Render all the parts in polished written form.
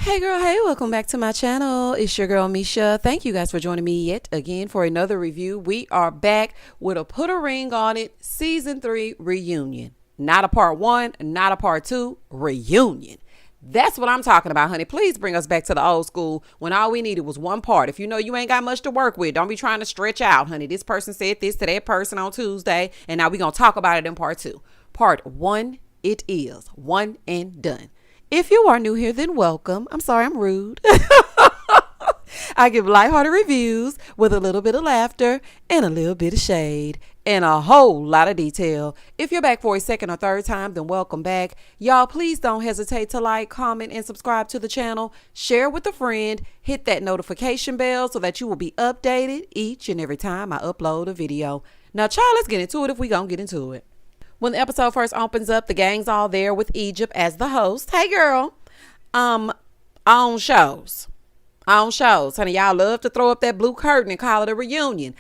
Hey girl, hey, welcome back to my channel. It's your girl Misha. Thank you guys for joining me yet again for another review. We are back with a Put a Ring on It Season 3 reunion. Not a part 1, not a part 2, reunion. That's what I'm talking about, honey. Please bring us back to the old school when all we needed was one part. If you know you ain't got much to work with, don't be trying to stretch out, honey. This person said this to that person on Tuesday, and now we're going to talk about it in part 2. Part 1, it is. One and done. If you are new here, then welcome. I'm sorry, I'm rude. I give lighthearted reviews with a little bit of laughter and a little bit of shade and a whole lot of detail. If you're back for a second or third time, then welcome back. Y'all, please don't hesitate to like, comment, and subscribe to the channel. Share with a friend. Hit that notification bell so that you will be updated each and every time I upload a video. Now, child, let's get into it if we gonna get into it. When the episode first opens up, the gang's all there with Egypt as the host. Hey, girl. On shows. Honey, y'all love to throw up that blue curtain and call it a reunion.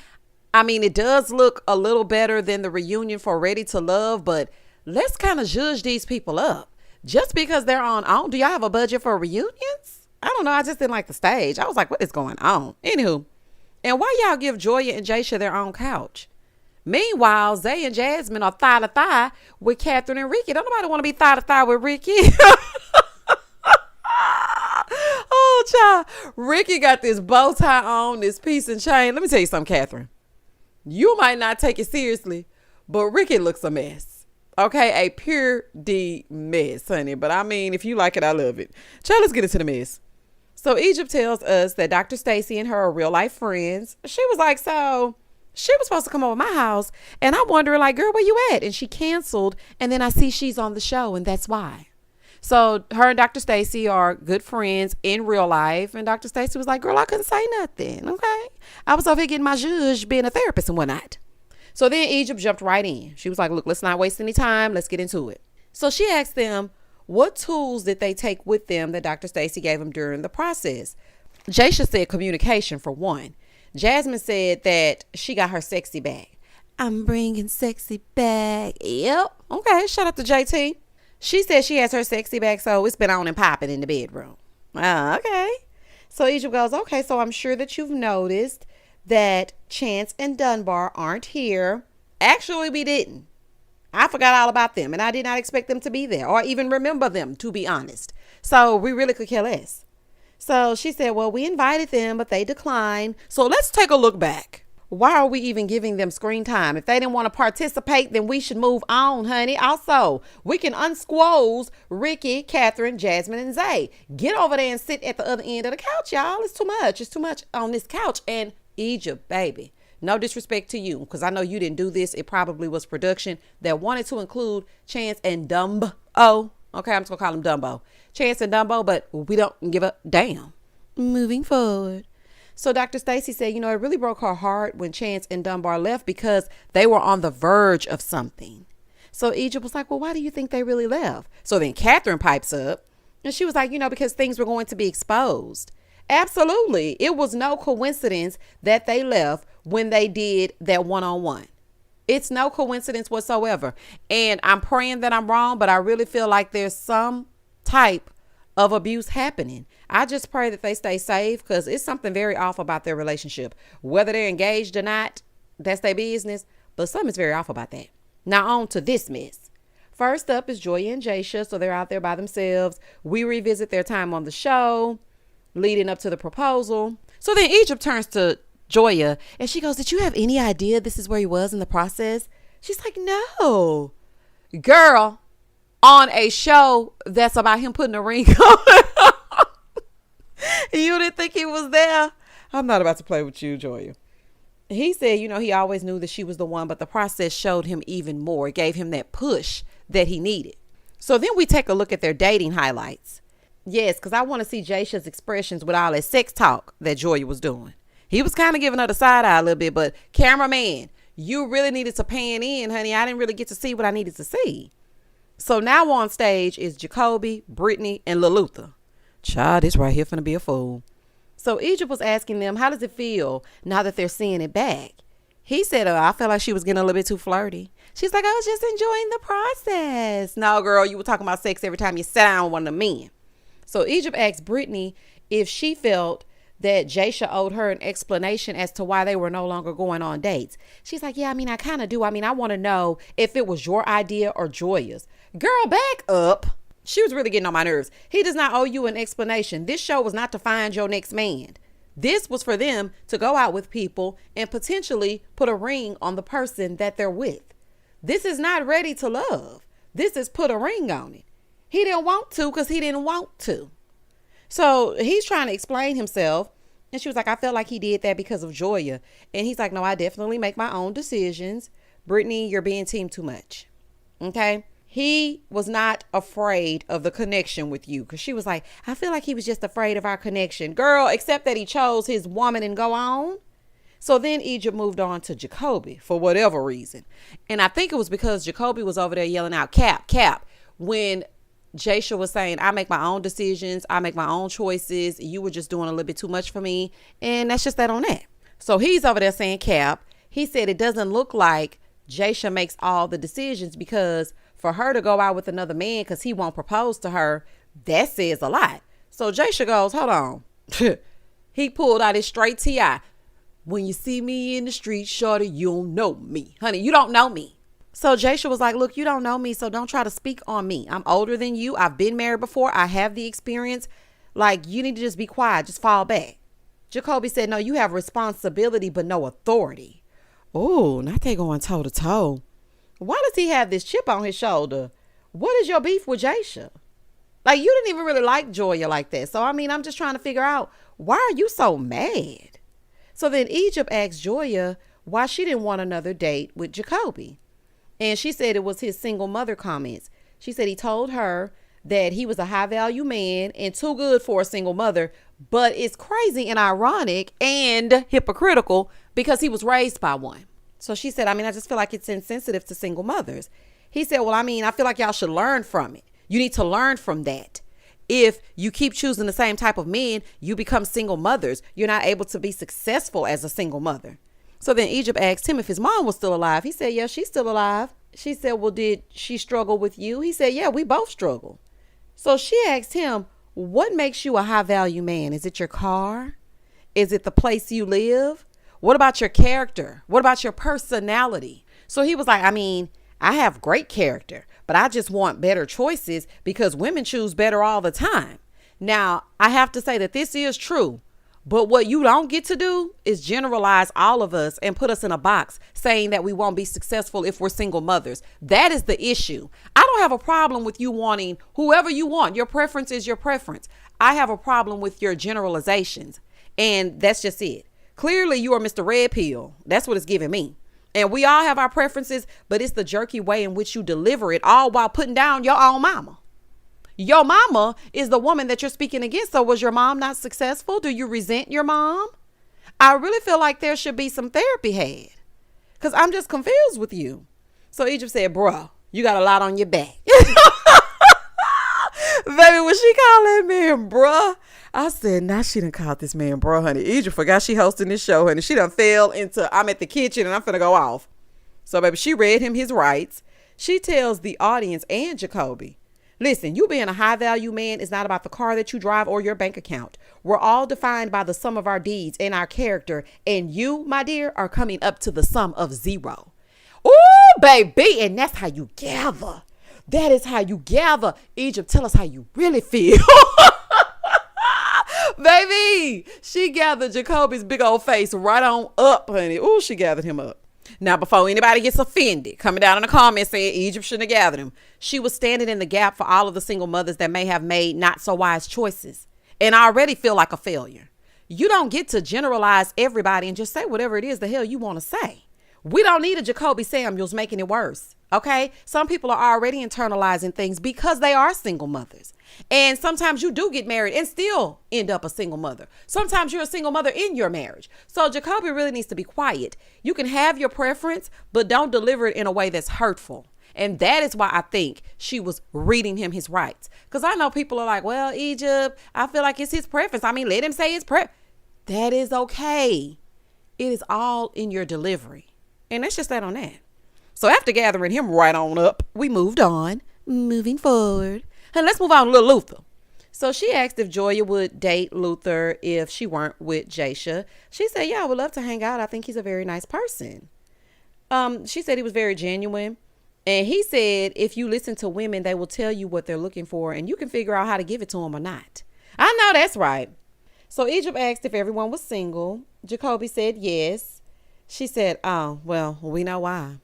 I mean, it does look a little better than the reunion for Ready to Love, but let's kind of judge these people up. Just because they're on, do y'all have a budget for reunions? I don't know. I just didn't like the stage. I was like, what is going on? Anywho, and why y'all give Joya and Jasha their own couch? Meanwhile, Zay and Jasmine are thigh to thigh with Catherine and Ricky. Don't nobody want to be thigh to thigh with Ricky. Oh, child. Ricky got this bow tie on, this piece and chain. Let me tell you something, Catherine. You might not take it seriously, but Ricky looks a mess. Okay, a pure D mess, honey. But I mean, if you like it, I love it. Child, let's get into the mess. So Egypt tells us that Dr. Stacy and her are real life friends. She was like, so she was supposed to come over my house, and I'm wondering, like, girl, where you at? And she canceled, and then I see she's on the show, and that's why. So her and Dr. Stacy are good friends in real life, and Dr. Stacy was like, girl, I couldn't say nothing, okay? I was over here getting my zhuzh, being a therapist and whatnot. So then Egypt jumped right in. She was like, look, let's not waste any time. Let's get into it. So she asked them, what tools did they take with them that Dr. Stacy gave them during the process? Jasha said communication, for one. Jasmine said that she got her sexy bag. I'm bringing sexy bag. Yep. Okay. Shout out to JT. She said she has her sexy bag, so it's been on and popping in the bedroom. Okay. So Egypt goes, okay, so I'm sure that you've noticed that Chance and Dunbar aren't here. Actually, we didn't. I forgot all about them, and I did not expect them to be there or even remember them, to be honest. So we really could care less. So she said, well, we invited them, but they declined. So let's take a look back. Why are we even giving them screen time? If they didn't want to participate, then we should move on, honey. Also, we can unsquoze Ricky, Catherine, Jasmine, and Zay. Get over there and sit at the other end of the couch, y'all. It's too much. It's too much on this couch. And Egypt, baby. No disrespect to you, because I know you didn't do this. It probably was production that wanted to include Chance and Dumbo. Okay, I'm just going to call him Dumbo. Chance and Dumbo, but we don't give a damn. Moving forward. So Dr. Stacy said, it really broke her heart when Chance and Dunbar left because they were on the verge of something. So Egypt was like, well, why do you think they really left? So then Catherine pipes up and she was like, because things were going to be exposed. Absolutely. It was no coincidence that they left when they did that one-on-one. It's no coincidence whatsoever. And I'm praying that I'm wrong, but I really feel like there's some type of abuse happening. I just pray that they stay safe because it's something very off about their relationship. Whether they're engaged or not, that's their business. But something's very off about that. Now on to this mess. First up is Joya and Jasha. So they're out there by themselves. We revisit their time on the show leading up to the proposal. So then Egypt turns to Joya and she goes, did you have any idea this is where he was in the process? She's like, no. Girl, on a show that's about him putting a ring on. You didn't think he was there? I'm not about to play with you, Joya. He said, he always knew that she was the one, but the process showed him even more. It gave him that push that he needed. So then we take a look at their dating highlights. Yes, because I want to see Jasha's expressions with all that sex talk that Joya was doing. He was kind of giving her the side eye a little bit, but cameraman, you really needed to pan in, honey. I didn't really get to see what I needed to see. So now on stage is Jacoby, Brittany, and Lilutha. Child, this right here finna be a fool. So Egypt was asking them, how does it feel now that they're seeing it back? He said, I felt like she was getting a little bit too flirty. She's like, I was just enjoying the process. No, girl, you were talking about sex every time you sat down with one of the men. So Egypt asked Brittany if she felt that Jaisha owed her an explanation as to why they were no longer going on dates. She's like, yeah, I mean, I kind of do. I mean, I want to know if it was your idea or Joya's. Girl, back up. She was really getting on my nerves. He does not owe you an explanation. This show was not to find your next man. This was for them to go out with people and potentially put a ring on the person that they're with. This is not ready to love. This is put a ring on it. He didn't want to because he didn't want to. So he's trying to explain himself. And she was like, I felt like he did that because of Joya. And he's like, no, I definitely make my own decisions. Brittany, you're being team too much. Okay. He was not afraid of the connection with you. Because she was like, I feel like he was just afraid of our connection. Girl, except that he chose his woman and go on. So then Egypt moved on to Jacoby for whatever reason. And I think it was because Jacoby was over there yelling out, Cap, Cap. When Jaisha was saying, I make my own decisions. I make my own choices. You were just doing a little bit too much for me. And that's just that on that. So he's over there saying, Cap. He said it doesn't look like Jaisha makes all the decisions because for her to go out with another man because he won't propose to her, that says a lot. So Jaisha goes, hold on. He pulled out his straight T.I. When you see me in the street, shorty, you don't know me. Honey, you don't know me. So Jaisha was like, look, you don't know me, so don't try to speak on me. I'm older than you. I've been married before. I have the experience. Like, you need to just be quiet. Just fall back. Jacoby said, no, you have responsibility, but no authority. Oh, not they going toe to toe. Why does he have this chip on his shoulder? What is your beef with Jaisha? Like, you didn't even really like Joya like that. So, I mean, I'm just trying to figure out, why are you so mad? So then Egypt asked Joya why she didn't want another date with Jacoby. And she said it was his single mother comments. She said he told her that he was a high value man and too good for a single mother. But it's crazy and ironic and hypocritical because he was raised by one. So she said, I mean, I just feel like it's insensitive to single mothers. He said, well, I mean, I feel like y'all should learn from it. You need to learn from that. If you keep choosing the same type of men, you become single mothers. You're not able to be successful as a single mother. So then Egypt asked him if his mom was still alive. He said, yeah, she's still alive. She said, well, did she struggle with you? He said, yeah, we both struggle. So she asked him, what makes you a high value man? Is it your car? Is it the place you live? What about your character? What about your personality? So he was like, I mean, I have great character, but I just want better choices because women choose better all the time. Now, I have to say that this is true. But what you don't get to do is generalize all of us and put us in a box saying that we won't be successful if we're single mothers. That is the issue. I don't have a problem with you wanting whoever you want. Your preference is your preference. I have a problem with your generalizations. And that's just it. Clearly, you are Mr. Red Pill. That's what it's giving me. And we all have our preferences, but it's the jerky way in which you deliver it, all while putting down your own mama. Your mama is the woman that you're speaking against. So was your mom not successful? Do you resent your mom? I really feel like there should be some therapy had because I'm just confused with you. So Egypt said, bro, you got a lot on your back. Baby, when she called that man, bruh, I said, nah, she done called this man, bro, honey. Egypt forgot she hosting this show, honey. She done fell into, I'm at the kitchen and I'm finna go off. So, baby, she read him his rights. She tells the audience and Jacoby, listen, you being a high value man is not about the car that you drive or your bank account. We're all defined by the sum of our deeds and our character. And you, my dear, are coming up to the sum of zero. Ooh, baby. And that's how you gather. That is how you gather. Egypt, tell us how you really feel. Baby, she gathered Jacoby's big old face right on up, honey. Ooh, she gathered him up. Now, before anybody gets offended, coming down in the comments saying Egypt shouldn't have gathered him, she was standing in the gap for all of the single mothers that may have made not so wise choices. And I already feel like a failure. You don't get to generalize everybody and just say whatever it is the hell you want to say. We don't need a Jacoby Samuels making it worse. Okay. Some people are already internalizing things because they are single mothers. And sometimes you do get married and still end up a single mother. Sometimes you're a single mother in your marriage. So Jacoby really needs to be quiet. You can have your preference, but don't deliver it in a way that's hurtful. And that is why I think she was reading him his rights. Because I know people are like, well, Egypt, I feel like it's his preference. I mean, let him say his preference. That is okay. It is all in your delivery. And that's just that on that. So after gathering him right on up, we moved on, moving forward. And let's move on to Lil Luther. So she asked if Joya would date Luther if she weren't with Jasha. She said, yeah, I would love to hang out. I think he's a very nice person. She said he was very genuine. And he said, if you listen to women, they will tell you what they're looking for and you can figure out how to give it to them or not. I know that's right. So Egypt asked if everyone was single. Jacoby said yes. She said, oh, well, we know why.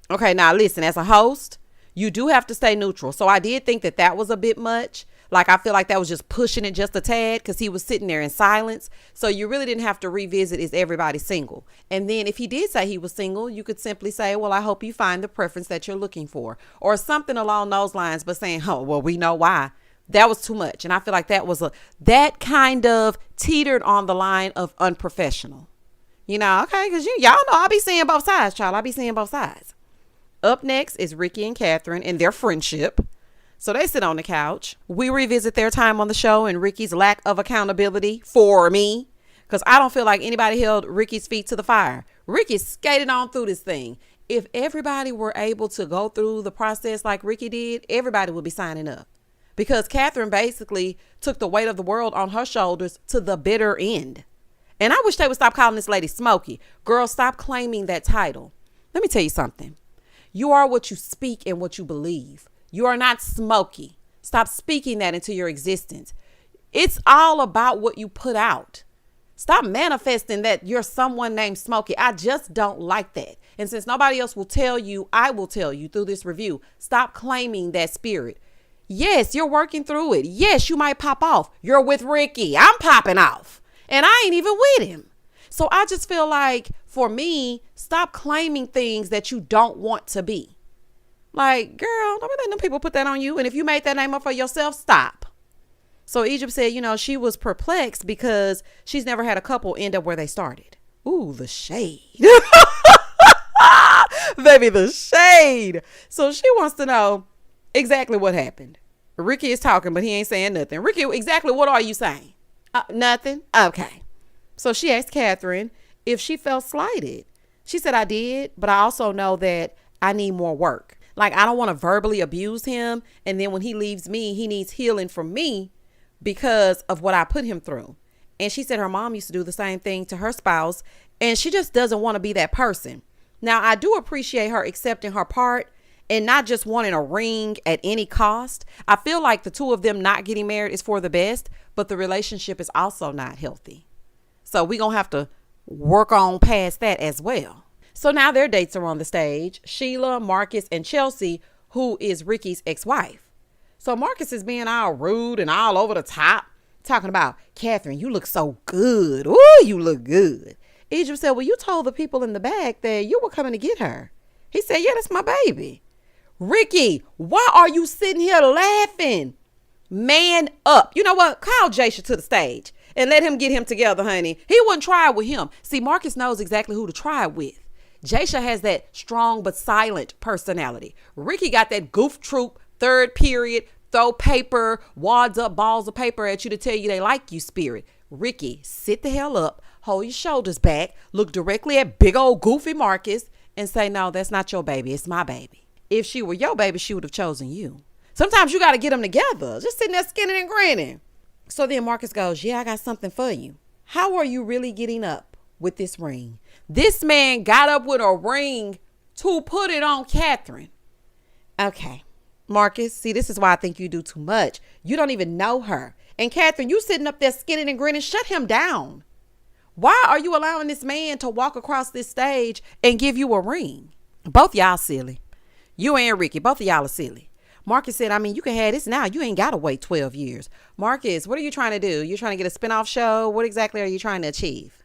Okay, now listen, as a host, you do have to stay neutral. So I did think that was a bit much. Like, I feel like that was just pushing it just a tad because he was sitting there in silence. So you really didn't have to revisit, is everybody single? And then if he did say he was single, you could simply say, well, I hope you find the preference that you're looking for, or something along those lines. But saying, oh, well, we know why. That was too much. And I feel like that kind of teetered on the line of unprofessional. You know, okay, because y'all know I'll be seeing both sides, child. I'll be seeing both sides. Up next is Ricky and Catherine and their friendship. So they sit on the couch. We revisit their time on the show and Ricky's lack of accountability for me, because I don't feel like anybody held Ricky's feet to the fire. Ricky skated on through this thing. If everybody were able to go through the process like Ricky did, everybody would be signing up, because Catherine basically took the weight of the world on her shoulders to the bitter end. And I wish they would stop calling this lady Smokey. Girl, stop claiming that title. Let me tell you something. You are what you speak and what you believe. You are not Smokey. Stop speaking that into your existence. It's all about what you put out. Stop manifesting that you're someone named Smokey. I just don't like that. And since nobody else will tell you, I will tell you through this review. Stop claiming that spirit. Yes, you're working through it. Yes, you might pop off. You're with Ricky. I'm popping off. And I ain't even with him. So I just feel like, for me, stop claiming things that you don't want to be. Like, girl, don't let them people put that on you. And if you made that name up for yourself, stop. So Egypt said, she was perplexed because she's never had a couple end up where they started. Ooh, the shade. Baby, the shade. So she wants to know exactly what happened. Ricky is talking, but he ain't saying nothing. Ricky, exactly what are you saying? Nothing? Okay. So she asked Catherine if she felt slighted. She said, I did, but I also know that I need more work. Like, I don't want to verbally abuse him. And then when he leaves me, he needs healing from me because of what I put him through. And she said her mom used to do the same thing to her spouse. And she just doesn't want to be that person. Now, I do appreciate her accepting her part and not just wanting a ring at any cost. I feel like the two of them not getting married is for the best, but the relationship is also not healthy. So we're going to have to work on past that as well. So now their dates are on the stage. Sheila, Marcus, and Chelsea, who is Ricky's ex-wife. So Marcus is being all rude and all over the top, talking about, Catherine, you look so good. Ooh, you look good. Egypt said, well, you told the people in the back that you were coming to get her. He said, yeah, that's my baby. Ricky, why are you sitting here laughing? Man up. You know what? Call Jasha to the stage and let him get him together, honey. He wouldn't try it with him. See, Marcus knows exactly who to try it with. Jasha has that strong but silent personality. Ricky got that goof troop, third period, throw paper, wads up balls of paper at you to tell you they like you spirit. Ricky, sit the hell up, hold your shoulders back, look directly at big old goofy Marcus and say, no, that's not your baby. It's my baby. If she were your baby, she would have chosen you. Sometimes you got to get them together. Just sitting there skinning and grinning. So then Marcus goes, yeah, I got something for you. How are you really getting up with this ring? This man got up with a ring to put it on Catherine. Okay, Marcus, see, this is why I think you do too much. You don't even know her. And Catherine, you sitting up there skinning and grinning, shut him down. Why are you allowing this man to walk across this stage and give you a ring? Both y'all silly. You and Ricky, both of y'all are silly. Marcus said, I mean, you can have this now. You ain't got to wait 12 years. Marcus, what are you trying to do? You trying to get a spinoff show? What exactly are you trying to achieve?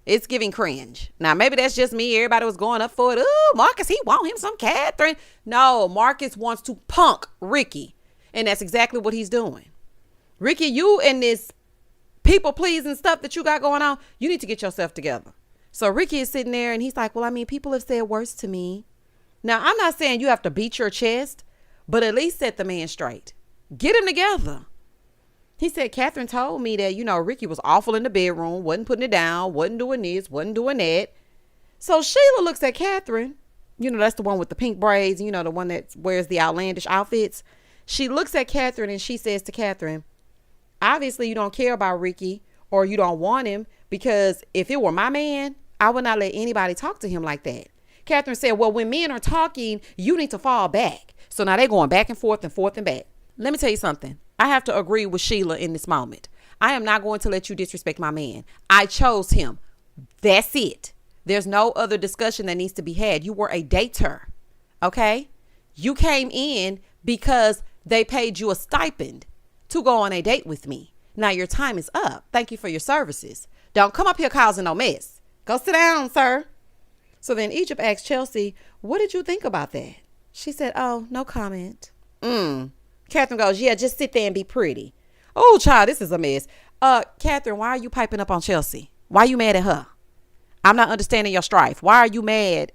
It's giving cringe. Now, maybe that's just me. Everybody was going up for it. Oh, Marcus, he want him some Catherine. No, Marcus wants to punk Ricky. And that's exactly what he's doing. Ricky, you and this people pleasing stuff that you got going on, you need to get yourself together. So Ricky is sitting there and he's like, well, I mean, people have said worse to me. Now, I'm not saying you have to beat your chest, but at least set the man straight. Get him together. He said, Catherine told me that, Ricky was awful in the bedroom, wasn't putting it down, wasn't doing this, wasn't doing that. So Sheila looks at Catherine. That's the one with the pink braids, the one that wears the outlandish outfits. She looks at Catherine and she says to Catherine, Obviously, you don't care about Ricky or you don't want him, because if it were my man, I would not let anybody talk to him like that. Catherine said, well, when men are talking, you need to fall back. So now they're going back and forth and back. Let me tell you something. I have to agree with Sheila in this moment. I am not going to let you disrespect my man. I chose him. That's it. There's no other discussion that needs to be had. You were a dater. Okay? You came in because they paid you a stipend to go on a date with me. Now your time is up. Thank you for your services. Don't come up here causing no mess. Go sit down, sir. So then Egypt asked Chelsea, what did you think about that? She said, oh, no comment. Catherine goes, yeah, just sit there and be pretty. Oh, child, this is a mess. Catherine, why are you piping up on Chelsea? Why are you mad at her? I'm not understanding your strife. Why are you mad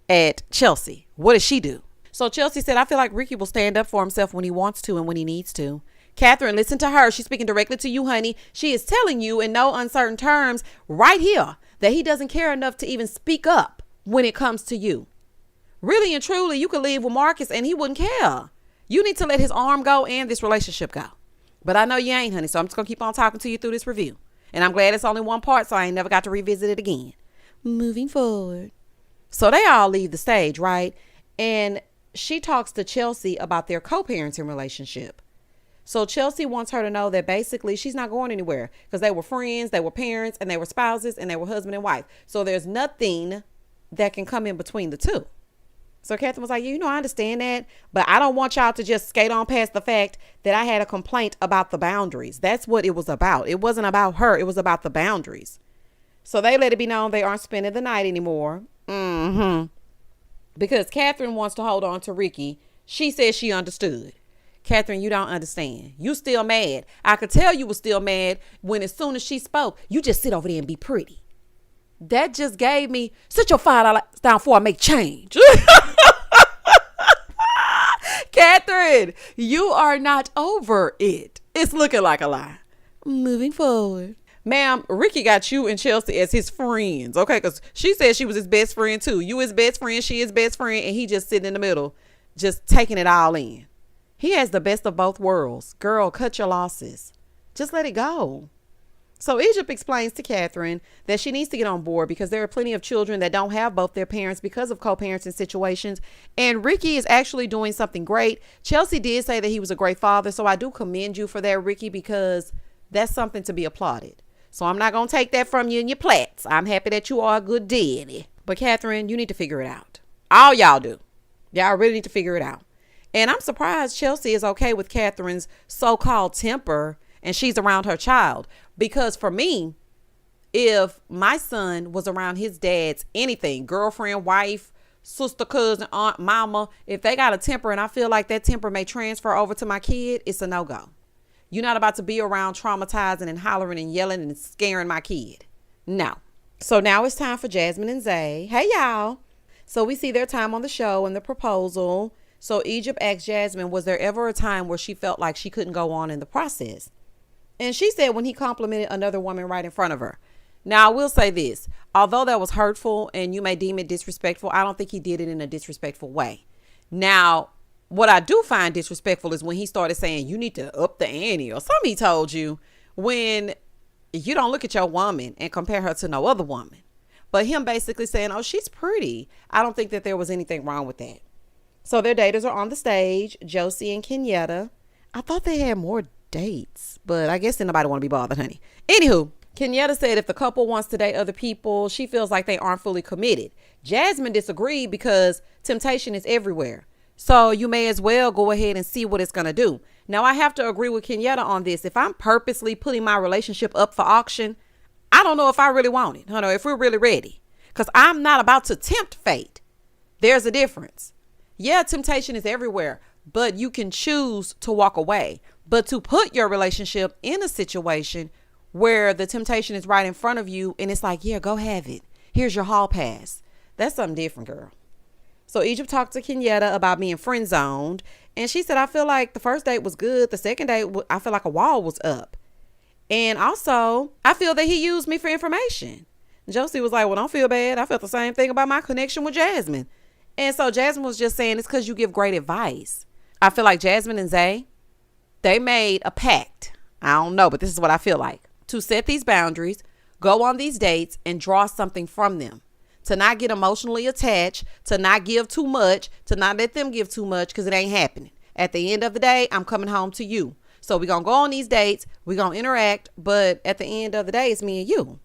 at Chelsea? What did she do? So Chelsea said, I feel like Ricky will stand up for himself when he wants to and when he needs to. Catherine, listen to her. She's speaking directly to you, honey. She is telling you in no uncertain terms right here that he doesn't care enough to even speak up when it comes to you. Really and truly, you could leave with Marcus and he wouldn't care. You need to let his arm go and this relationship go. But I know you ain't, honey, so I'm just going to keep on talking to you through this review. And I'm glad it's only one part, so I ain't never got to revisit it again. Moving forward. So they all leave the stage, right? And she talks to Chelsea about their co-parenting relationship. So Chelsea wants her to know that basically she's not going anywhere because they were friends, they were parents, and they were spouses, and they were husband and wife. So there's nothing that can come in between the two. So Catherine was like, you know, I understand that, but I don't want y'all to just skate on past the fact that I had a complaint about the boundaries. That's what it was about. It wasn't about her. It was about the boundaries. So they let it be known they aren't spending the night anymore. Because Catherine wants to hold on to Ricky. She says she understood. Catherine, you don't understand. You still mad. I could tell you were still mad when as soon as she spoke, you just sit over there and be pretty. That just gave me, sit your $5 down before I make change. Catherine, you are not over it. It's looking like a lie. Moving forward. Ma'am, Ricky got you and Chelsea as his friends, okay? Because she said she was his best friend too. You his best friend, she his best friend, and he just sitting in the middle, just taking it all in. He has the best of both worlds. Girl, cut your losses. Just let it go. So Egypt explains to Catherine that she needs to get on board because there are plenty of children that don't have both their parents because of co-parenting situations. And Ricky is actually doing something great. Chelsea did say that he was a great father. So I do commend you for that, Ricky, because that's something to be applauded. So I'm not going to take that from you and your plats. I'm happy that you are a good daddy. But Catherine, you need to figure it out. All y'all do. Y'all really need to figure it out. And I'm surprised Chelsea is okay with Catherine's so-called temper and she's around her child. Because for me, if my son was around his dad's anything, girlfriend, wife, sister, cousin, aunt, mama, if they got a temper and I feel like that temper may transfer over to my kid, it's a no-go. You're not about to be around traumatizing and hollering and yelling and scaring my kid. No. So now it's time for Jasmine and Zay. Hey, y'all. So we see their time on the show and the proposal. So Egypt asked Jasmine, was there ever a time where she felt like she couldn't go on in the process? And she said when he complimented another woman right in front of her. Now, I will say this. Although that was hurtful and you may deem it disrespectful, I don't think he did it in a disrespectful way. Now, what I do find disrespectful is when he started saying you need to up the ante or something he told you when you don't look at your woman and compare her to no other woman. But him basically saying, oh, she's pretty. I don't think that there was anything wrong with that. So their daters are on the stage, Josie and Kenyatta. I thought they had more dates, but I guess nobody want to be bothered, honey. Anywho, Kenyatta said if the couple wants to date other people, she feels like they aren't fully committed. Jasmine disagreed because temptation is everywhere. So you may as well go ahead and see what it's going to do. Now, I have to agree with Kenyatta on this. If I'm purposely putting my relationship up for auction, I don't know if I really want it. If we're really ready, because I'm not about to tempt fate. There's a difference. Yeah, temptation is everywhere, but you can choose to walk away. But to put your relationship in a situation where the temptation is right in front of you and it's like, yeah, go have it. Here's your hall pass. That's something different, girl. So Egypt talked to Kenyatta about being friend zoned. And she said, I feel like the first date was good. The second date, I feel like a wall was up. And also, I feel that he used me for information. Josie was like, well, don't feel bad. I felt the same thing about my connection with Jasmine. And so Jasmine was just saying it's because you give great advice. I feel like Jasmine and Zay, they made a pact I don't know, but this is what I feel like. To set these boundaries, go on these dates, and draw something from them. To not get emotionally attached, to not give too much, to not let them give too much, because it ain't happening. At the end of the day, I'm coming home to you. So we're going to go on these dates. We're going to interact. But at the end of the day, it's me and you.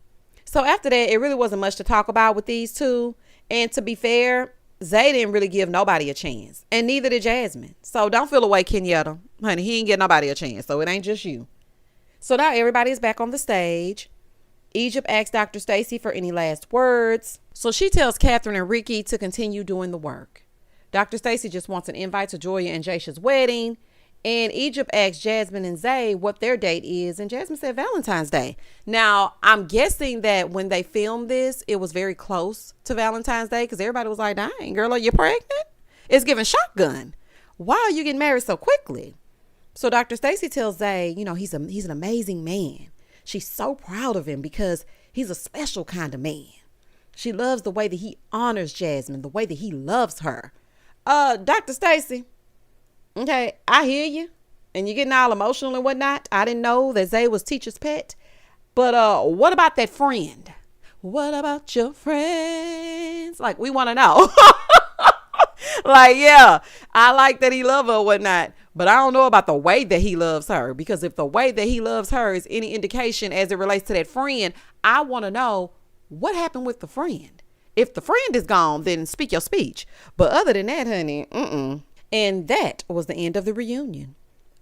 So after that, it really wasn't much to talk about with these two. And to be fair, Zay didn't really give nobody a chance. And neither did Jasmine. So don't feel away, Kenyatta. Honey, he ain't get nobody a chance. So it ain't just you. So now everybody is back on the stage. Egypt asks Dr. Stacy for any last words. So she tells Catherine and Ricky to continue doing the work. Dr. Stacy just wants an invite to Joya and Jaisha's wedding. And Egypt asks Jasmine and Zay what their date is. And Jasmine said Valentine's Day. Now, I'm guessing that when they filmed this, it was very close to Valentine's Day. Because everybody was like, dang, girl, are you pregnant? It's giving shotgun. Why are you getting married so quickly? So Dr. Stacy tells Zay, he's an amazing man. She's so proud of him because he's a special kind of man. She loves the way that he honors Jasmine, the way that he loves her. Dr. Stacy, okay, I hear you. And you're getting all emotional and whatnot. I didn't know that Zay was teacher's pet. But what about that friend? What about your friends? Like, we want to know. Like, yeah, I like that he loves her or whatnot. But I don't know about the way that he loves her. Because if the way that he loves her is any indication as it relates to that friend, I want to know what happened with the friend. If the friend is gone, then speak your speech. But other than that, honey, And that was the end of the reunion.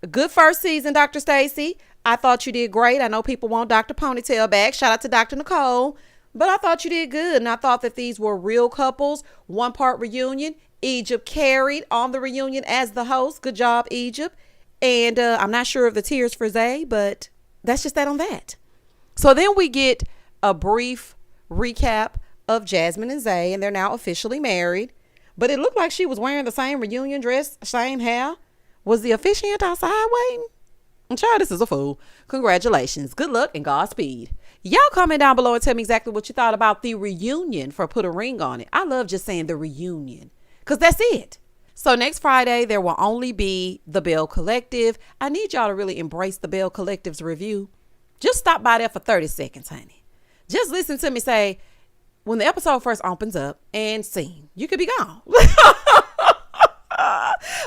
A good first season, Dr. Stacy. I thought you did great. I know people want Dr. Ponytail back. Shout out to Dr. Nicole. But I thought you did good. And I thought that these were real couples. One part reunion. Egypt carried on the reunion as the host. Good job, Egypt. And I'm not sure of the tears for Zay, but that's just that on that. So then we get a brief recap of Jasmine and Zay, and they're now officially married. But it looked like she was wearing the same reunion dress, same hair. Was the officiant outside waiting? I'm sure this is a fool. Congratulations. Good luck and Godspeed. Y'all comment down below and tell me exactly what you thought about the reunion for Put a Ring on It. I love just saying the reunion because that's it. So next Friday, there will only be the Bell Collective. I need y'all to really embrace the Bell Collective's review. Just stop by there for 30 seconds, honey. Just listen to me say, when the episode first opens up and scene, you could be gone.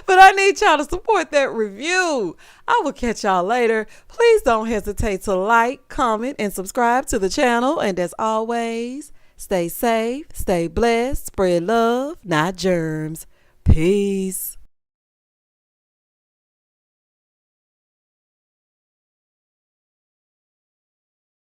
But I need y'all to support that review. I will catch y'all later. Please don't hesitate to like, comment, and subscribe to the channel. And as always, stay safe, stay blessed, spread love, not germs. Peace.